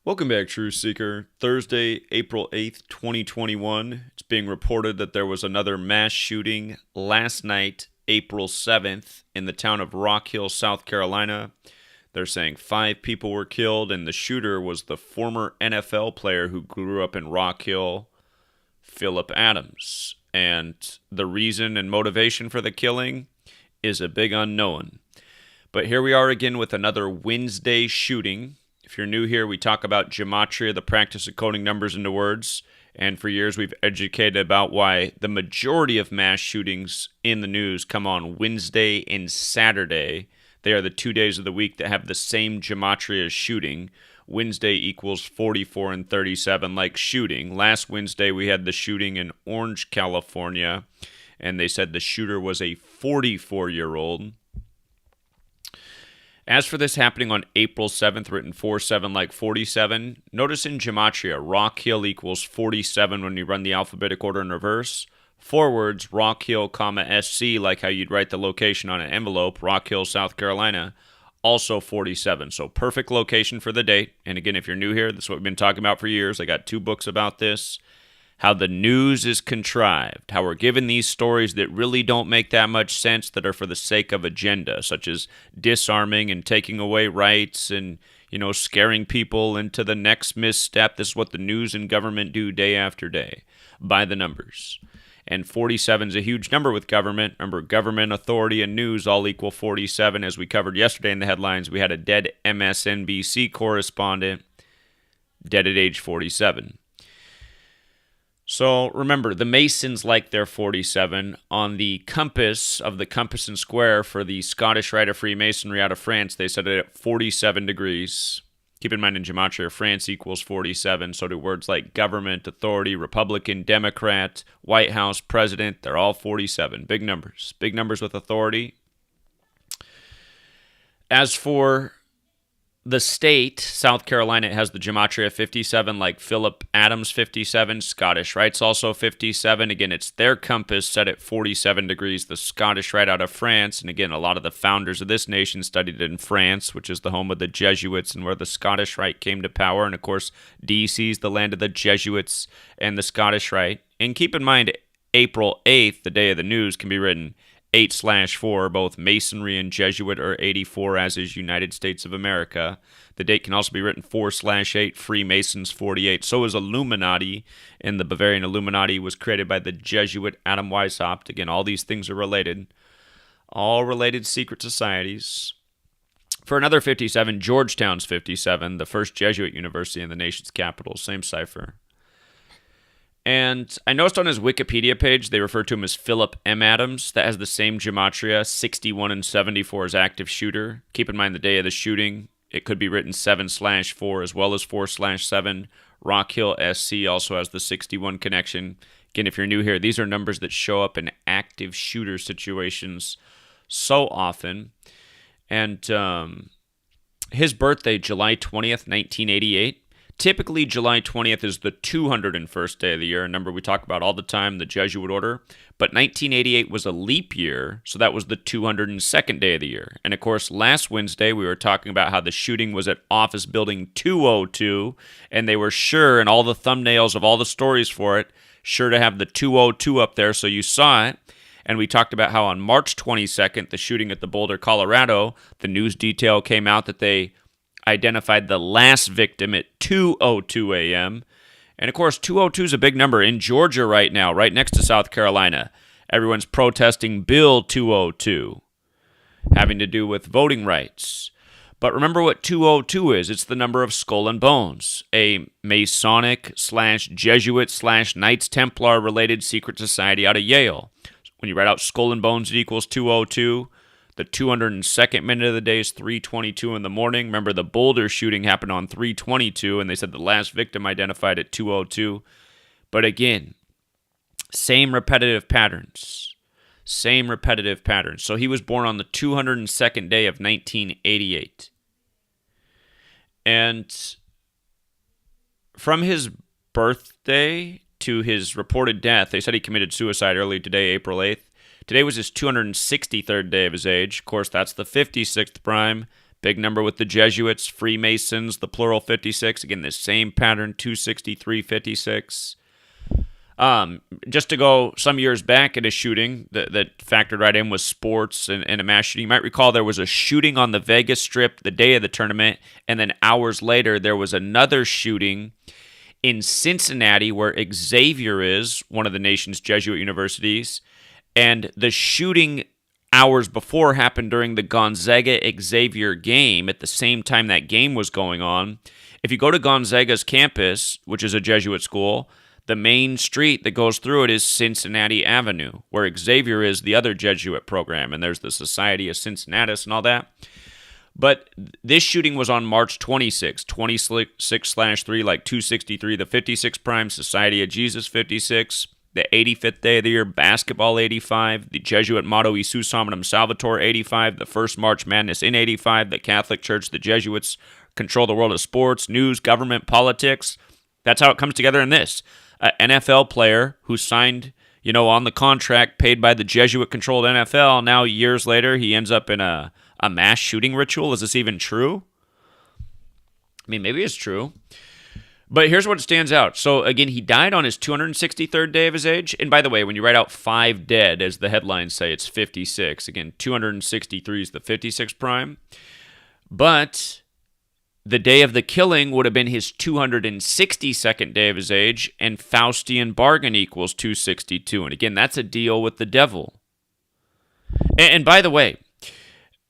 Welcome back, Truth Seeker. Thursday, April 8th, 2021. It's being reported that there was another mass shooting last night, April 7th, in the town of Rock Hill, South Carolina. They're saying 5 people were killed, and the shooter was the former NFL player who grew up in Rock Hill, Phillip Adams. And the reason and motivation for the killing is a big unknown. But here we are again with another Wednesday shooting. If you're new here, we talk about Gematria, the practice of coding numbers into words. And for years, we've educated about why the majority of mass shootings in the news come on Wednesday and Saturday. They are the 2 days of the week that have the same Gematria shooting. Wednesday equals 44 and 37, like shooting. Last Wednesday, we had the shooting in Orange, California, and they said the shooter was a 44-year-old. As for this happening on April 7th, written 47 like 47, notice in Gematria, Rock Hill equals 47 when you run the alphabetic order in reverse. Forwards, Rock Hill, SC, like how you'd write the location on an envelope, Rock Hill, South Carolina, also 47. So perfect location for the date. And again, if you're new here, this is what we've been talking about for years. I got 2 books about this. How the news is contrived, how we're given these stories that really don't make that much sense, that are for the sake of agenda, such as disarming and taking away rights and, scaring people into the next misstep. This is what the news and government do day after day, by the numbers. And 47 is a huge number with government. Remember, government, authority, and news all equal 47. As we covered yesterday in the headlines, we had a dead MSNBC correspondent, dead at age 47. So remember, the Masons like their 47. On the compass of the compass and square for the Scottish Rite of Freemasonry out of France, they set it at 47 degrees. Keep in mind in Gematria, France equals 47, so do words like government, authority, Republican, Democrat, White House, president, they're all 47. Big numbers. Big numbers with authority. As for the state, South Carolina, has the Gematria 57, like Phillip Adams 57. Scottish Rite's also 57. Again, it's their compass set at 47 degrees. The Scottish Rite out of France, and again, a lot of the founders of this nation studied in France, which is the home of the Jesuits and where the Scottish Rite came to power. And of course, D.C. is the land of the Jesuits and the Scottish Rite. And keep in mind, April 8th, the day of the news, can be written 8/4, both Masonry and Jesuit are 84, as is United States of America. The date can also be written 4/8, Freemasons 48. So is Illuminati, and the Bavarian Illuminati was created by the Jesuit Adam Weishaupt. Again, all these things are related. All related secret societies. For another 57, Georgetown's 57, the first Jesuit university in the nation's capital. Same cipher. And I noticed on his Wikipedia page, they refer to him as Phillip M. Adams. That has the same Gematria, 61 and 74 as active shooter. Keep in mind the day of the shooting, it could be written 7/4 as well as 4/7. Rock Hill SC also has the 61 connection. Again, if you're new here, these are numbers that show up in active shooter situations so often. And his birthday, July 20th, 1988. Typically, July 20th is the 201st day of the year, a number we talk about all the time, the Jesuit order. But 1988 was a leap year, so that was the 202nd day of the year. And of course, last Wednesday, we were talking about how the shooting was at Office Building 202, and they were sure, in all the thumbnails of all the stories for it, sure to have the 202 up there, so you saw it. And we talked about how on March 22nd, the shooting at the Boulder, Colorado, the news detail came out that they identified the last victim at 2:02 a.m. And of course, 202 is a big number in Georgia right now, right next to South Carolina. Everyone's protesting Bill 202, having to do with voting rights. But remember what 202 is. It's the number of Skull and Bones, a Masonic/Jesuit/Knights Templar related secret society out of Yale. When you write out Skull and Bones, it equals 202. The 202nd minute of the day is 3:22 in the morning. Remember, the Boulder shooting happened on 3:22, and they said the last victim identified at 2:02. But again, same repetitive patterns. Same repetitive patterns. So he was born on the 202nd day of 1988. And from his birthday to his reported death, they said he committed suicide early today, April 8th. Today was his 263rd day of his age. Of course, that's the 56th prime. Big number with the Jesuits, Freemasons, the plural 56. Again, the same pattern, 263, 56. Just to go some years back at a shooting that factored right in was sports and a mass shooting. You might recall there was a shooting on the Vegas Strip the day of the tournament, and then hours later there was another shooting in Cincinnati where Xavier is, one of the nation's Jesuit universities, and the shooting hours before happened during the Gonzaga-Xavier game at the same time that game was going on. If you go to Gonzaga's campus, which is a Jesuit school, the main street that goes through it is Cincinnati Avenue, where Xavier is the other Jesuit program, and there's the Society of Cincinnatus and all that. But this shooting was on March 26, 26/3, like 263, the 56 prime, Society of Jesus 56, the 85th day of the year, basketball 85, the Jesuit motto Isus Hominum Salvator 85, the first March Madness in 85, the Catholic Church, the Jesuits control the world of sports, news, government, politics. That's how it comes together in this. An NFL player who signed, on the contract paid by the Jesuit-controlled NFL, now years later he ends up in a mass shooting ritual. Is this even true? I mean, maybe it's true. But here's what stands out. So, again, he died on his 263rd day of his age. And by the way, when you write out 5 dead, as the headlines say, it's 56. Again, 263 is the 56 prime. But the day of the killing would have been his 262nd day of his age, and Faustian bargain equals 262. And again, that's a deal with the devil. And by the way,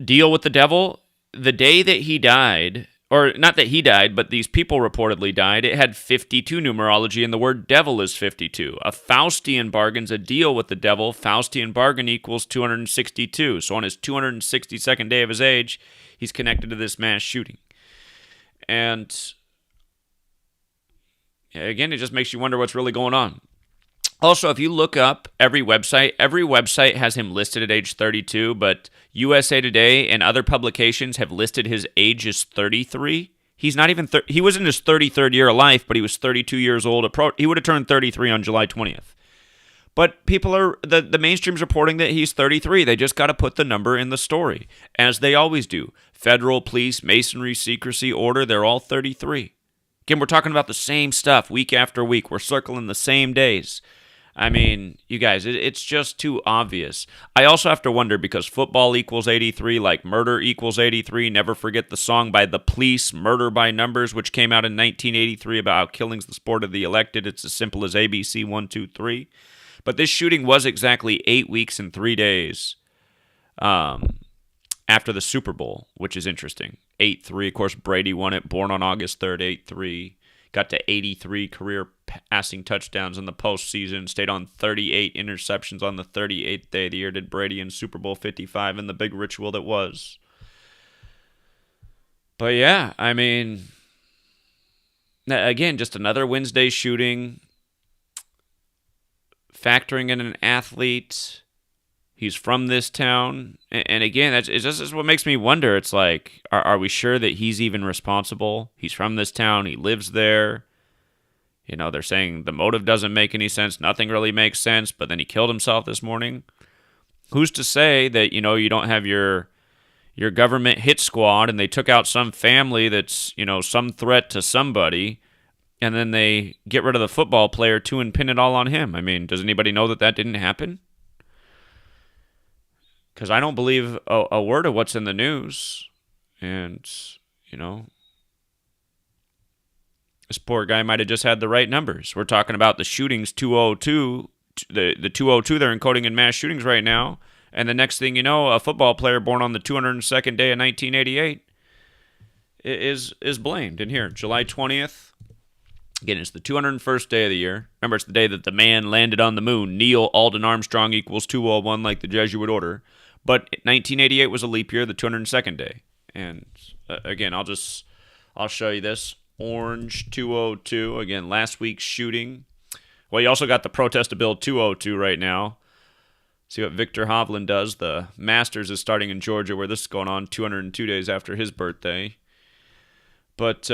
deal with the devil, the day that he died, or not that he died, but these people reportedly died, it had 52 numerology, and the word devil is 52. A Faustian bargain's a deal with the devil. Faustian bargain equals 262. So on his 262nd day of his age, he's connected to this mass shooting. And again, it just makes you wonder what's really going on. Also, if you look up every website has him listed at age 32, but USA Today and other publications have listed his age as 33. He's not even he was in his 33rd year of life, but he was 32 years old. He would have turned 33 on July 20th. But people are, the mainstream's reporting that he's 33. They just got to put the number in the story, as they always do. Federal, police, masonry, secrecy, order, they're all 33. Again, we're talking about the same stuff week after week. We're circling the same days. I mean, you guys, it's just too obvious. I also have to wonder, because football equals 83, like murder equals 83. Never forget the song by The Police, Murder by Numbers, which came out in 1983 about how killing's the sport of the elected. It's as simple as ABC 1, 2, 3. But this shooting was exactly 8 weeks and 3 days after the Super Bowl, which is interesting. 8-3, of course, Brady won it, born on August 3rd, 8-3. Got to 83 career passing touchdowns in the postseason. Stayed on 38 interceptions on the 38th day of the year. Did Brady in Super Bowl 55 and the big ritual that was. But yeah, I mean, again, just another Wednesday shooting. Factoring in an athlete. He's from this town. And again, it's just what makes me wonder. It's like, are we sure that he's even responsible? He's from this town. He lives there. They're saying the motive doesn't make any sense. Nothing really makes sense. But then he killed himself this morning. Who's to say that, you don't have your government hit squad and they took out some family that's, some threat to somebody, and then they get rid of the football player too and pin it all on him? I mean, does anybody know that didn't happen? Because I don't believe a word of what's in the news. And, this poor guy might have just had the right numbers. We're talking about the shootings 202, the 202 they're encoding in mass shootings right now. And the next thing you know, a football player born on the 202nd day of 1988 is blamed. And here, July 20th. Again, it's the 201st day of the year. Remember, it's the day that the man landed on the moon. Neil Alden Armstrong equals 201, like the Jesuit order. But 1988 was a leap year, the 202nd day. And again, I'll show you this. Orange 202. Again, last week's shooting. Well, you also got the protest to build 202 right now. See what Victor Hovland does. The Masters is starting in Georgia, where this is going on 202 days after his birthday. But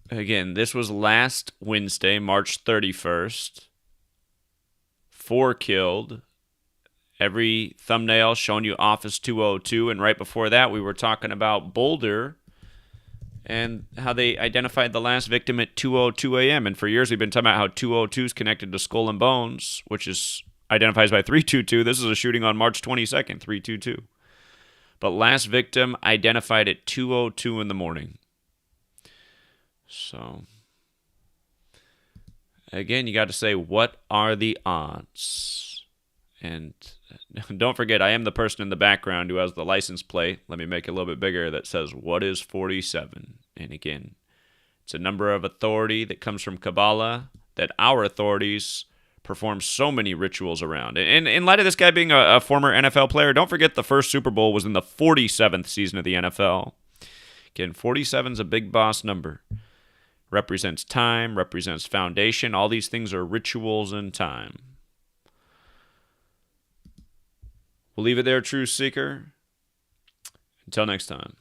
again, this was last Wednesday, March 31st. 4 killed. every thumbnail showing you Office 202, and right before that we were talking about Boulder and how they identified the last victim at 2:02 a.m. And for years we've been talking about how 2:02 is connected to Skull and Bones, which is identifies by 322. This is a shooting on March 22nd, 322. But last victim identified at 2:02 in the morning. So, again, you got to say, what are the odds? And don't forget, I am the person in the background who has the license plate. Let me make it a little bit bigger that says, what is 47? And again, it's a number of authority that comes from Kabbalah that our authorities perform so many rituals around. And in light of this guy being a former NFL player, don't forget the first Super Bowl was in the 47th season of the NFL. Again, 47 is a big boss number. Represents time, represents foundation. All these things are rituals in time. We'll leave it there, True Seeker. Until next time.